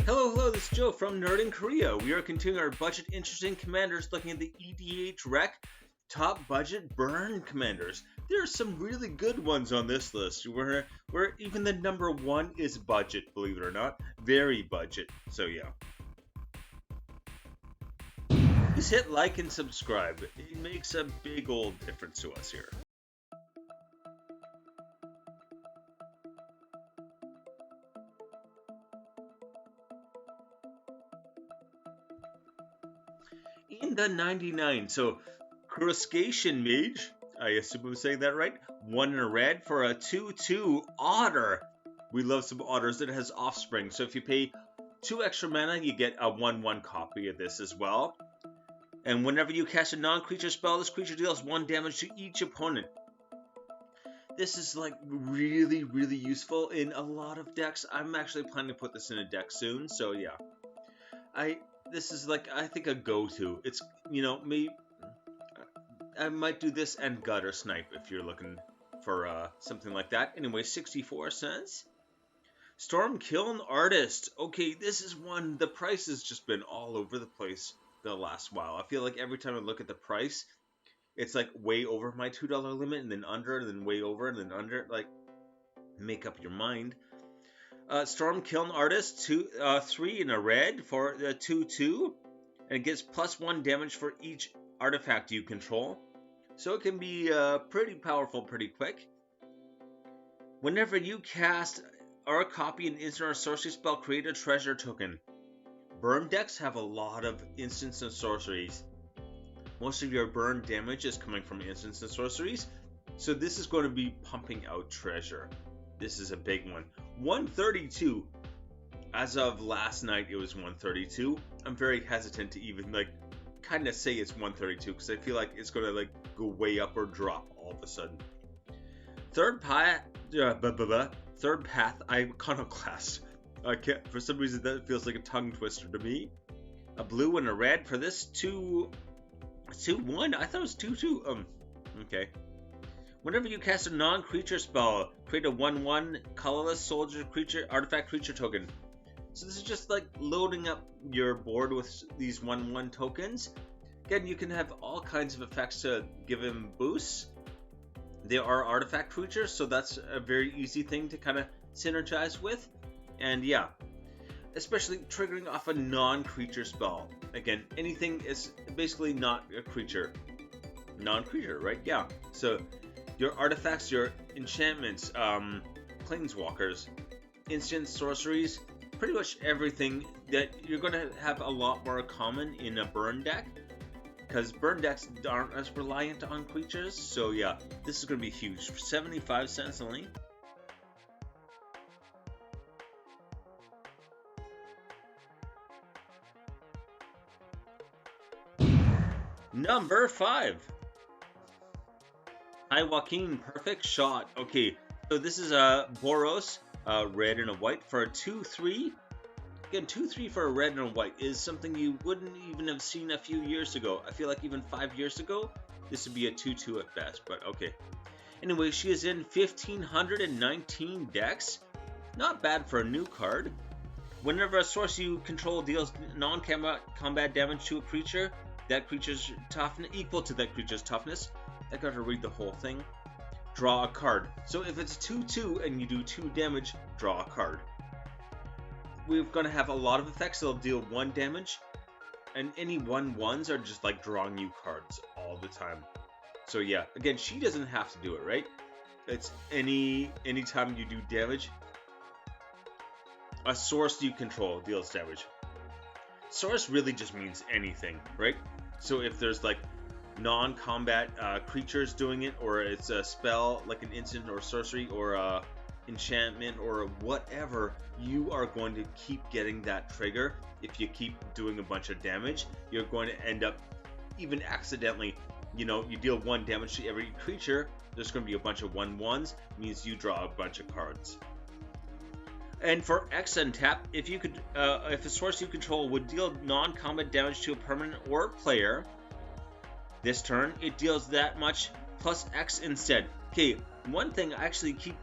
Hello, this is Joe from Nerd in Korea. We are continuing our budget interesting commanders, looking at the EDHrec top budget burn commanders. There are some really good ones on this list, where even the number one is budget, believe it or not. Very budget, so yeah. Please hit like and subscribe. It makes a big old difference to us here. In the 99, so Crustacean Mage, I assume I'm saying that right, 1 in a red for a 2/2 Otter. We love some Otters that has Offspring, so if you pay 2 extra mana, you get a 1/1 copy of this as well. And whenever you cast a non-creature spell, this creature deals 1 damage to each opponent. This is like really useful in a lot of decks. I'm actually planning to put this in a deck soon, so yeah. This is like, I think, a go-to. It's, maybe I might do this and Gutter Snipe if you're looking for something like that. Anyway, 64 cents. Stormkiln Artist. Okay, this is one, the price has just been all over the place the last while. I feel like every time I look at the price, it's like way over my $2 limit, and then under, and then way over, and then under. Like, make up your mind. Stormkiln Artist, 3 in a red for the 2/2, and it gets +1 damage for each artifact you control. So it can be pretty powerful pretty quick. Whenever you cast or copy an instant or sorcery spell, create a treasure token. Burn decks have a lot of instants and sorceries. Most of your burn damage is coming from instants and sorceries, so this is going to be pumping out treasure. This is a big one. 132. As of last night, it was 132. I'm very hesitant to even kind of say it's 132 because I feel like it's going to go way up or drop all of a sudden. Third Path Iconoclast. For some reason that feels like a tongue twister to me. A blue and a red for this 2/1. I thought it was 2/2. Okay. Whenever you cast a non-creature spell, create a 1/1 colorless soldier creature artifact creature token. So this is just like loading up your board with these 1/1 tokens. Again, you can have all kinds of effects to give him boosts. They are artifact creatures, so that's a very easy thing to kind of synergize with. And yeah, especially triggering off a non-creature spell. Again, anything is basically not a creature. Non-creature, right? Yeah. So your artifacts, your enchantments, planeswalkers, instant sorceries, pretty much everything that you're going to have a lot more common in a burn deck, because burn decks aren't as reliant on creatures. So yeah, this is going to be huge. 75 cents only. Number 5. Hi Joaquin, perfect shot. Okay, so this is a Boros, red and a white for a 2/3. Again, 2/3 for a red and a white is something you wouldn't even have seen a few years ago. I feel like even 5 years ago, this would be a 2/2 at best, but okay. Anyway, she is in 1,519 decks. Not bad for a new card. Whenever a source you control deals non-combat damage to a creature, that creature's toughness equal to that creature's toughness. I gotta read the whole thing. Draw a card. So if it's 2/2 and you do 2 damage, draw a card. We're gonna have a lot of effects that'll deal 1 damage, and any 1/1s are just like drawing you cards all the time. So yeah, again, she doesn't have to do it, right? It's anytime you do damage, a source you control deals damage. Source really just means anything, right? So if there's non-combat creatures doing it, or it's a spell like an instant or sorcery or a enchantment or whatever, you are going to keep getting that trigger. If you keep doing a bunch of damage, you're going to end up, even accidentally, you deal 1 damage to every creature, there's going to be a bunch of 1/1s, means you draw a bunch of cards. And for X untap, if a source you control would deal non-combat damage to a permanent or player this turn, it deals that much plus X instead. Okay, one thing I actually keep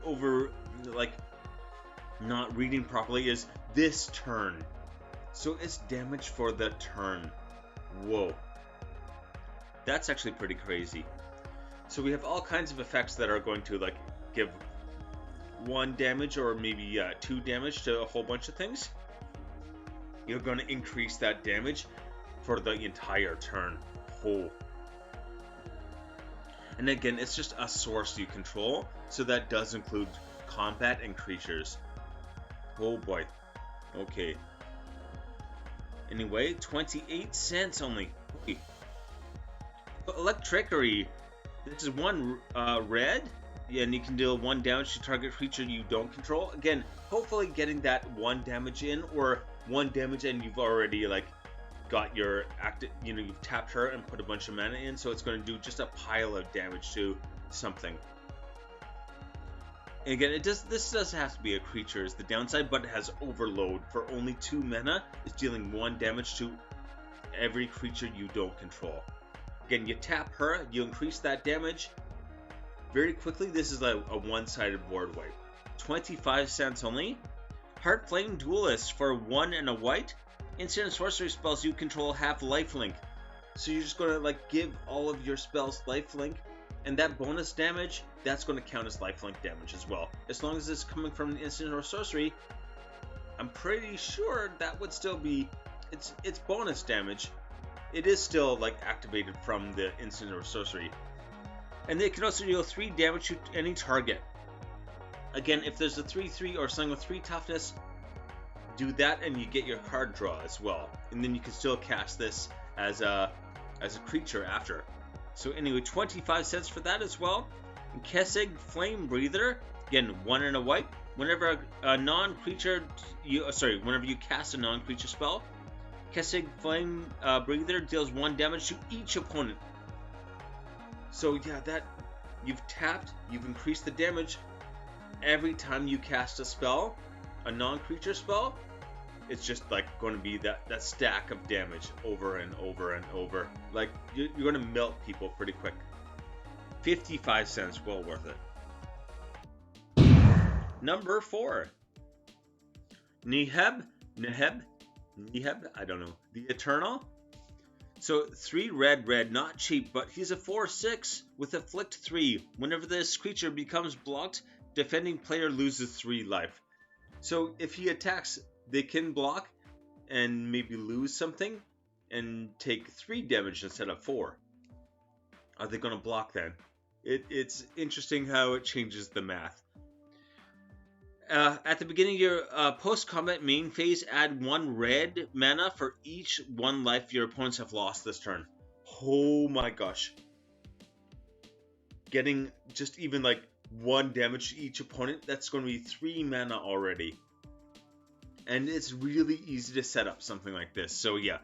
not reading properly is this turn. So it's damage for the turn. Whoa. That's actually pretty crazy. So we have all kinds of effects that are going to like give 1 damage or maybe 2 damage to a whole bunch of things. You're going to increase that damage for the entire turn. Oh. And again, it's just a source you control, so that does include combat and creatures. Oh boy. Okay. Anyway, 28 cents only. Okay. Electrickery. This is 1 red. Yeah, and you can deal 1 damage to target creature you don't control. Again, hopefully getting that 1 damage in, or 1 damage and you've already like got your active, you know, you've tapped her and put a bunch of mana in, so it's going to do just a pile of damage to something. And again, this does have to be a creature is the downside, but it has overload. For only 2 mana, it's dealing 1 damage to every creature you don't control. Again, you tap her, you increase that damage very quickly. This is a one-sided board wipe. 25 cents only. Heart Flame Duelist for 1 and a white. Instant and sorcery spells you control have lifelink. So you're just going to like give all of your spells lifelink, and that bonus damage, that's going to count as lifelink damage as well. As long as it's coming from an instant or sorcery, I'm pretty sure that would still be, it's bonus damage. It is still like activated from the instant or sorcery. And they can also deal 3 damage to any target. Again, if there's a 3/3 or something with 3 toughness, do that and you get your card draw as well. And then you can still cast this as a creature after. So anyway, 25 cents for that as well. And Kessig Flame Breather, again 1 and a white. Whenever a non-creature, whenever you cast a non-creature spell, Kessig Flame Breather deals 1 damage to each opponent. So yeah, that you've tapped, you've increased the damage every time you cast a spell, a non-creature spell. It's just like going to be that stack of damage over and over and over. Like you're going to melt people pretty quick. 55 cents, well worth it. Number 4, Neheb, I don't know. The Eternal. So 3 red, not cheap, but he's a 4/6 with Afflict 3. Whenever this creature becomes blocked, defending player loses 3 life. So if he attacks, they can block and maybe lose something and take 3 damage instead of 4. Are they going to block then? It's interesting how it changes the math. At the beginning of your post-combat main phase, add 1 red mana for each 1 life your opponents have lost this turn. Oh my gosh. Getting just even like 1 damage to each opponent, that's going to be 3 mana already. And it's really easy to set up something like this. So yeah,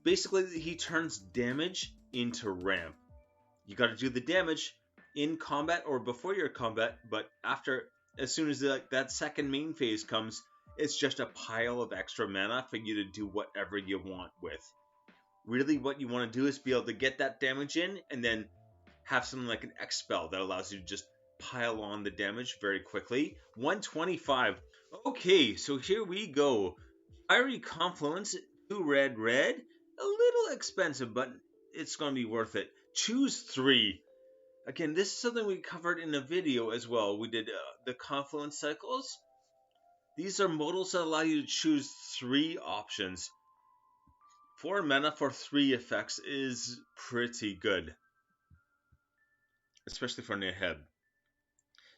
basically he turns damage into ramp. You got to do the damage in combat or before your combat, but after, as soon as that second main phase comes, it's just a pile of extra mana for you to do whatever you want with. Really what you want to do is be able to get that damage in and then have something like an X spell that allows you to just pile on the damage very quickly. 125. Okay, so here we go. Fiery Confluence, 2 red. A little expensive, but it's going to be worth it. Choose 3. Again, this is something we covered in a video as well. We did the Confluence cycles. These are modals that allow you to choose 3 options. 4 mana for 3 effects is pretty good, especially for Neheb.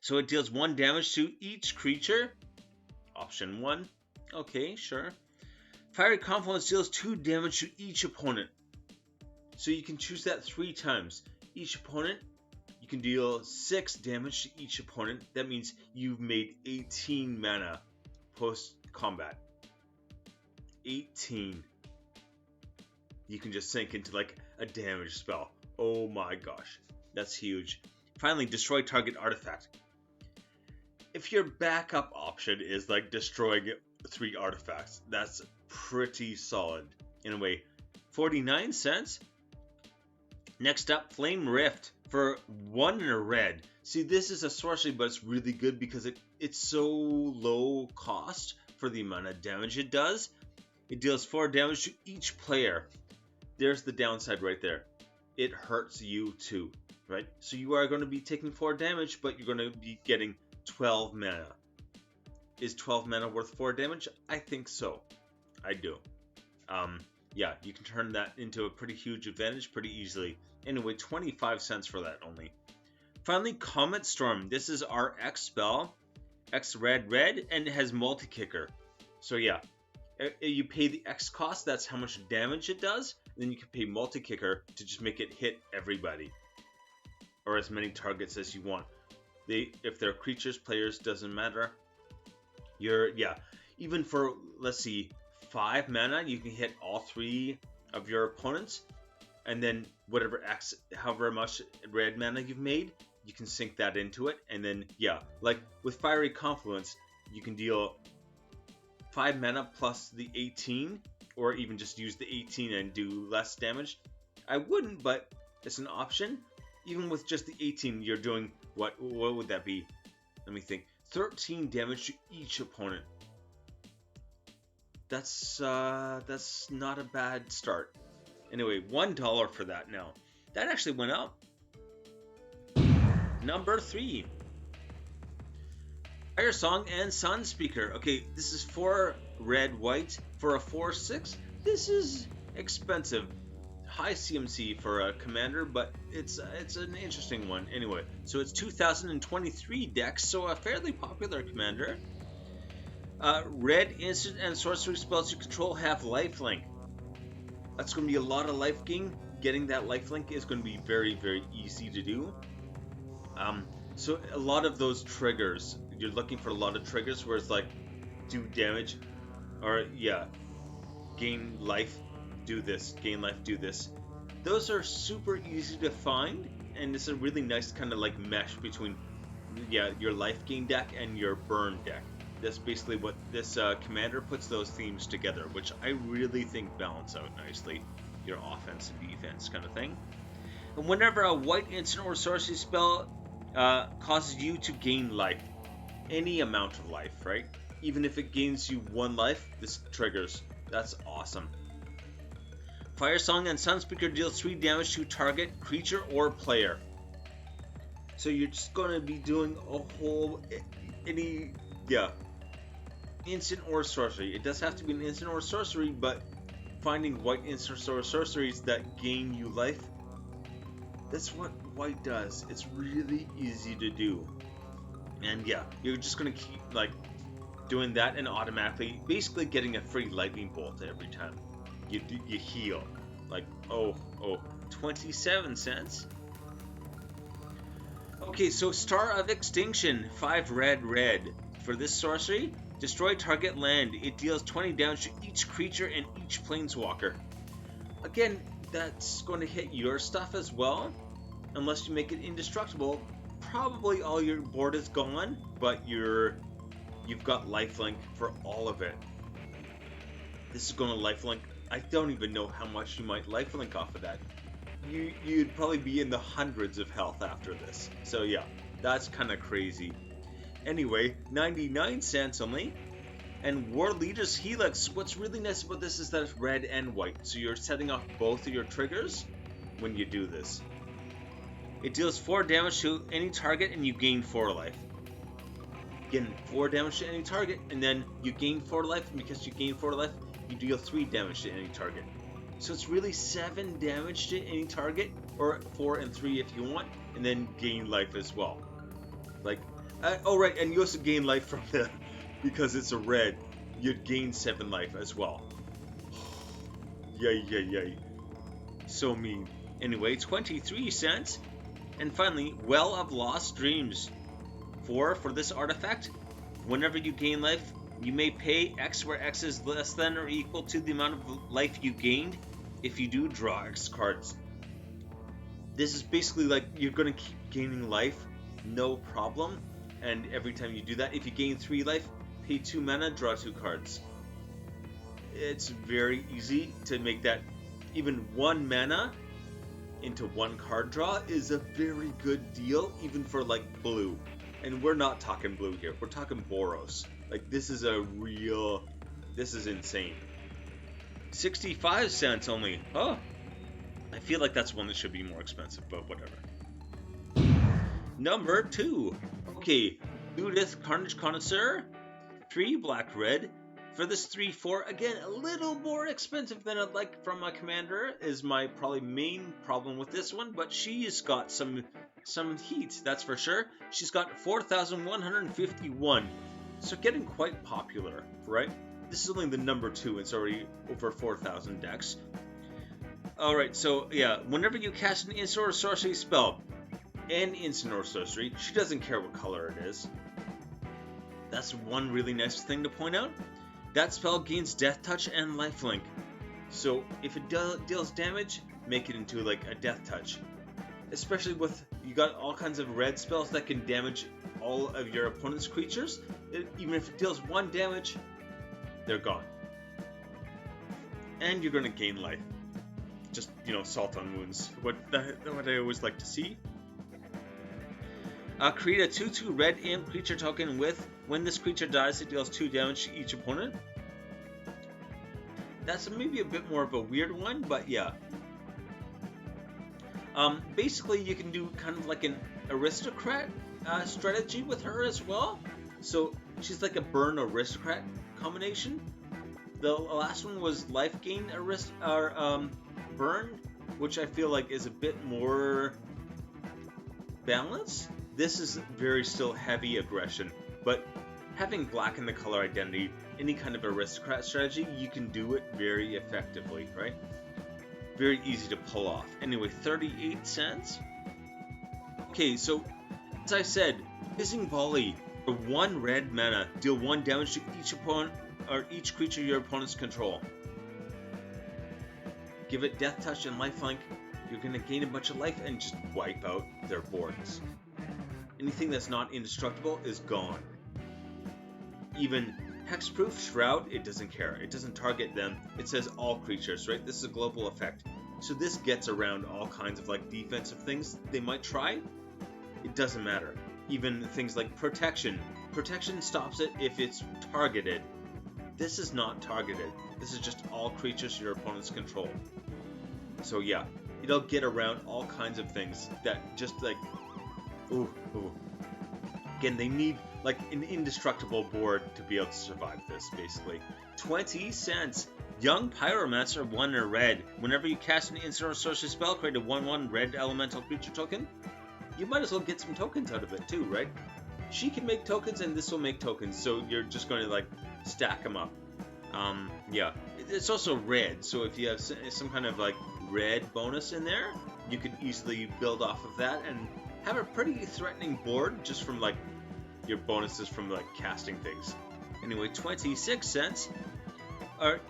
So it deals 1 damage to each creature. Option 1. Okay, sure. Fiery Confluence deals 2 damage to each opponent. So you can choose that 3 times. Each opponent, you can deal 6 damage to each opponent. That means you've made 18 mana post-combat. 18. You can just sink into like a damage spell. Oh my gosh. That's huge. Finally, destroy target artifact. If your backup option is like destroying 3 artifacts, that's pretty solid. Anyway, 49 cents. Next up, Flame Rift for 1 and a red. See, this is a sorcery, but it's really good because it's so low cost for the amount of damage it does. It deals 4 damage to each player. There's the downside right there. It hurts you too, right? So you are going to be taking 4 damage, but you're going to be getting 12 mana. Is 12 mana worth 4 damage? I think so. I do. Yeah, you can turn that into a pretty huge advantage pretty easily. Anyway, 25 cents for that only. Finally, Comet Storm. This is our X spell. X red, and it has multi-kicker. So yeah, you pay the X cost, that's how much damage it does. And then you can pay multi-kicker to just make it hit everybody. Or as many targets as you want. If they're creatures, players, doesn't matter. Even for, let's see, 5 mana, you can hit all 3 of your opponents, and then however much red mana you've made, you can sink that into it, and then like with Fiery Confluence, you can deal 5 mana plus the 18, or even just use the 18 and do less damage. I wouldn't, but it's an option. Even with just the 18, you're doing what would that be? Let me think. 13 damage to each opponent. That's not a bad start. Anyway, $1 for that now. That actually went up. Number 3. Fire Song and Sun Speaker. Okay, this is 4 red, white for a 4/6. This is expensive. High CMC for a commander, but it's an interesting one. Anyway, so it's 2023 decks, so a fairly popular commander. Red instant and sorcery spells you control have lifelink. That's going to be a lot of life gain. Getting that lifelink is going to be very, very easy to do. So a lot of those triggers, you're looking for a lot of triggers where it's like, do damage, or gain life, do this, gain life, do this. Those are super easy to find, and it's a really nice kind of like mesh between your life gain deck and your burn deck. That's basically what this commander puts those themes together, which I really think balance out nicely your offense and defense kind of thing. And whenever a white instant or sorcery spell causes you to gain life, any amount of life, right? Even if it gains you 1 life, this triggers. That's awesome. Fire Song and Sunspeaker deals 3 damage to target creature or player. So you're just going to be doing a whole instant or sorcery. It does have to be an instant or sorcery, but finding white instant or sorceries that gain you life, that's what white does. It's really easy to do. And you're just going to keep like doing that and automatically basically getting a free lightning bolt every time you heal. Like, 27 cents. Okay, so Star of Extinction, 5 red. For this sorcery, destroy target land. It deals 20 damage to each creature and each planeswalker. Again, that's going to hit your stuff as well. Unless you make it indestructible, probably all your board is gone, but you've got lifelink for all of it. This is going to lifelink. I don't even know how much you might lifelink off of that. You'd probably be in the hundreds of health after this. So that's kind of crazy. Anyway, 99 cents only. And War Leader's Helix. What's really nice about this is that it's red and white, so you're setting off both of your triggers when you do this. It deals 4 damage to any target and you gain 4 life. Again, 4 damage to any target, and then you gain 4 life, and because you gain 4 life, you deal 3 damage to any target. So it's really 7 damage to any target, or 4 and 3 if you want, and then gain life as well. Like, right, and you also gain life from because it's a red, you'd gain 7 life as well. Yay. So mean. Anyway, 23 cents. And finally, Well of Lost Dreams. For this artifact, whenever you gain life, you may pay X where X is less than or equal to the amount of life you gained. If you do, draw X cards. This is basically like you're going to keep gaining life, no problem. And every time you do that, if you gain 3 life, pay 2 mana, draw 2 cards. It's very easy to make that. Even 1 mana into 1 card draw is a very good deal, even for like blue. And we're not talking blue here, we're talking Boros. Like, this is insane. 65 cents only. Oh, I feel like that's one that should be more expensive, but whatever. Number 2. Okay, Judith Carnage Connoisseur. 3 black red. For this 3/4, again, a little more expensive than I'd like from my commander is my probably main problem with this one, but she's got some heat, that's for sure. She's got 4,151, so getting quite popular, right? This is only the number 2, it's already over 4,000 decks. Alright, so yeah, whenever you cast an instant or sorcery spell, an instant or sorcery, she doesn't care what color it is. That's one really nice thing to point out. That spell gains Death Touch and Lifelink. So if it deals damage, make it into like a Death Touch. Especially with, you got all kinds of red spells that can damage all of your opponent's creatures. Even if it deals 1 damage, they're gone. And you're going to gain life. Just, you know, salt on wounds. What I always like to see. Create a 2/2 red imp creature token with, when this creature dies, it deals 2 damage to each opponent. That's maybe a bit more of a weird one, but yeah. Basically, you can do kind of like an aristocrat strategy with her as well. So she's like a burn aristocrat combination. The last one was life gain burn, which I feel like is a bit more balanced. This is very still heavy aggression, but having black in the color identity, any kind of aristocrat strategy, you can do it very effectively, right? Very easy to pull off. Anyway, 38 cents. Okay, so as I said, Hissing Volley for 1 red mana, deal 1 damage to each opponent or each creature your opponents control. Give it Death Touch and Lifelink. You're gonna gain a bunch of life and just wipe out their boards. Anything that's not indestructible is gone. Even Hexproof Shroud, it doesn't care. It doesn't target them. It says all creatures, right? This is a global effect. So this gets around all kinds of like defensive things they might try. It doesn't matter. Even things like Protection. Protection stops it if it's targeted. This is not targeted. This is just all creatures your opponents control. So yeah, it'll get around all kinds of things that just like, ooh. Again, they need like an indestructible board to be able to survive this, basically. 20 cents. Young Pyromancer, 1 or red. Whenever you cast an instant or sorcery spell, create a 1/1 red elemental creature token. You might as well get some tokens out of it too, right? She can make tokens and this will make tokens, so you're just going to like stack them up. Yeah, it's also red, so if you have some kind of like red bonus in there, you could easily build off of that and have a pretty threatening board just from like your bonuses from like casting things. Anyway, 26 cents.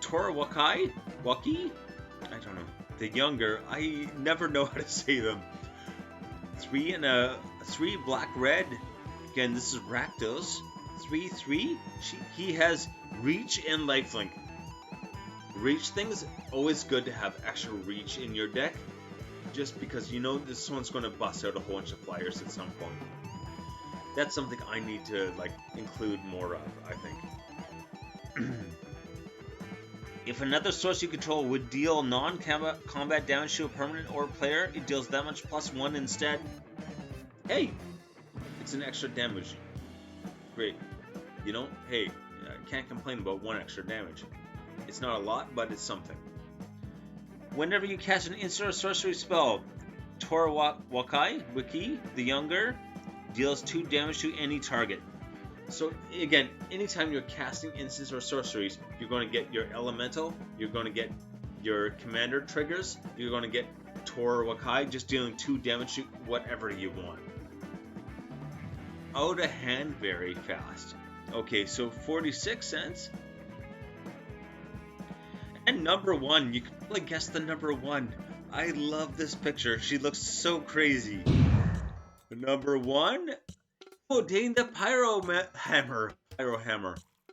Tora Waki? I don't know. The younger, I never know how to say them. 3 and a 3 black red. Again, this is Rakdos. 3/3. He has reach and lifelink. Reach things, always good to have extra reach in your deck. Just because you know this one's going to bust out a whole bunch of flyers at some point. That's something I need to like include more of, I think. If another source you control would deal non-combat damage to a permanent or player, it deals that much +1 instead. Hey, it's an extra damage. Great. You know, hey, I can't complain about 1 extra damage. It's not a lot, but it's something. Whenever you cast an instant or sorcery spell, Tora Waki, the younger, deals 2 damage to any target. So again, anytime you're casting instants or sorceries, you're going to get your elemental, you're going to get your commander triggers, you're going to get Tora Waki just dealing 2 damage to whatever you want. Out of hand very fast. Okay, so 46 cents. And number 1, you can probably guess the number 1. I love this picture. She looks so crazy. Number 1, Dane the Pyro Hammer.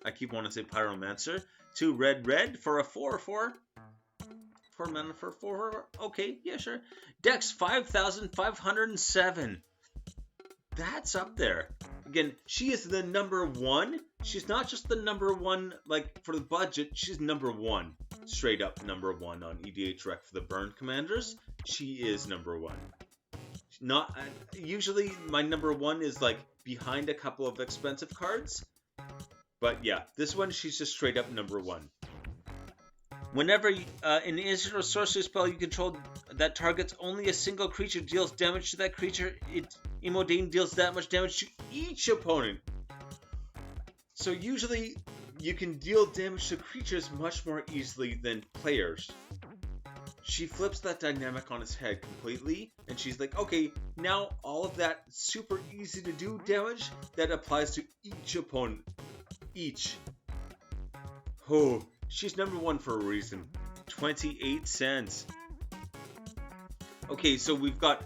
I keep wanting to say Pyromancer. 2 red for a 4/4. 4 mana for 4. Okay, yeah, sure. Dex 5,507. That's up there. Again, she is the number 1. She's not just the number 1 like for the budget. She's number 1. straight up number 1 on EDHrec for the burn commanders. She is number 1. Not usually my number 1 is like behind a couple of expensive cards, but yeah, this one she's just straight up number 1. Whenever an instant or sorcery spell you control that targets only a single creature deals damage to that creature, Imodane deals that much damage to each opponent. So usually you can deal damage to creatures much more easily than players. She flips that dynamic on its head completely, and she's like, okay, now all of that super easy to do damage, that applies to each opponent. Each. Oh, she's number 1 for a reason. 28 cents. Okay, so we've got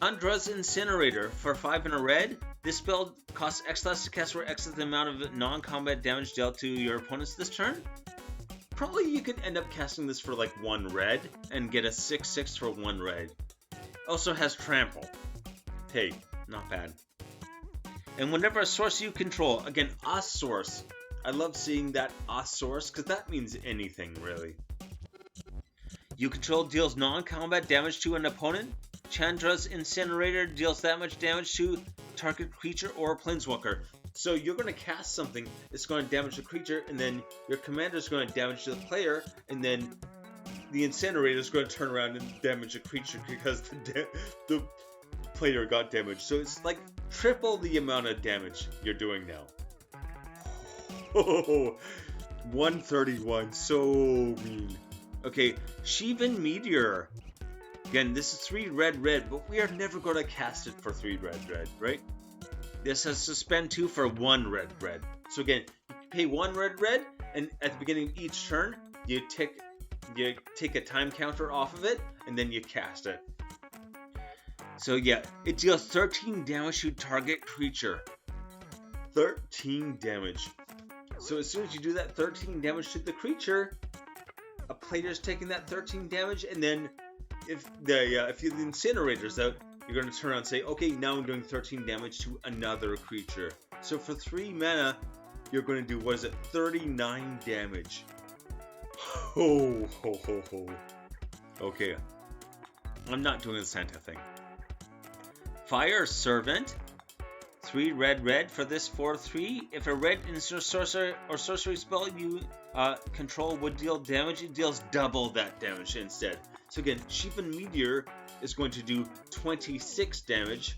Chandra's Incinerator for 5 and a red. This spell costs X less to cast for X is the amount of non-combat damage dealt to your opponents this turn. Probably you could end up casting this for like 1 red and get a 6/6 for 1 red. Also has Trample. Hey, not bad. And whenever a source you control, again, a source. I love seeing that a source because that means anything really. You control deals non-combat damage to an opponent. Chandra's Incinerator deals that much damage to target creature or planeswalker. So you're going to cast something, it's going to damage the creature, and then your commander is going to damage the player, and then the Incinerator is going to turn around and damage the creature because the player got damaged. So it's like triple the amount of damage you're doing now. Oh, 131, so mean. Okay, Shivan Meteor. Again, this is 3 red, but we are never going to cast it for 3 red, right? This has to spend 2 for 1 red. So again, you pay 1 red, and at the beginning of each turn, you take a time counter off of it, and then you cast it. So yeah, it deals 13 damage to target creature. 13 damage. So as soon as you do that 13 damage to the creature, a player's taking that 13 damage, and then if the Incinerator's out, you're going to turn around and say, okay, now I'm doing 13 damage to another creature. So for 3 mana, you're going to do, what is it, 39 damage. Ho, ho, ho, ho. Okay. I'm not doing the Santa thing. Fire Servant. 3 red for this 4/3. If a red instant sorcerer or sorcery spell you control would deal damage, it deals double that damage instead. So again, Shivan Meteor is going to do 26 damage,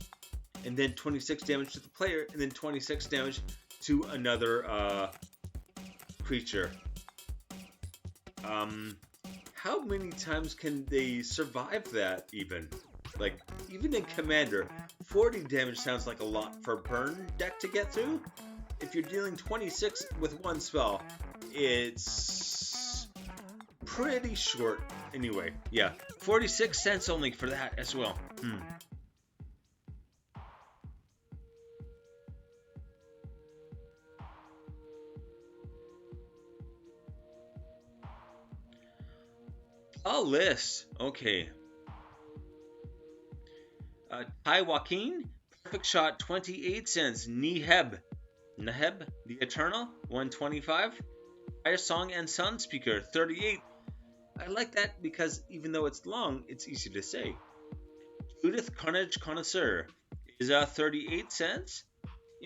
and then 26 damage to the player, and then 26 damage to another creature. How many times can they survive that even? Like, even in Commander, 40 damage sounds like a lot for a burn deck to get through. If you're dealing 26 with 1 spell, it's pretty short. Anyway, yeah, 46 cents only for that as well. A list. Okay. Ty Joaquin, perfect shot, 28 cents. Neheb, the Eternal, 125. Fire Song and Sun Speaker, 38. I like that because even though it's long, it's easy to say. Judith Carnage Connoisseur is 38 cents.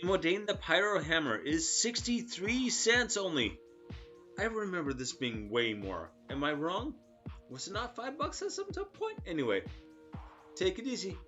Imodane the Pyro Hammer is 63 cents only. I remember this being way more. Am I wrong? Was it not $5 at some point? Anyway, take it easy.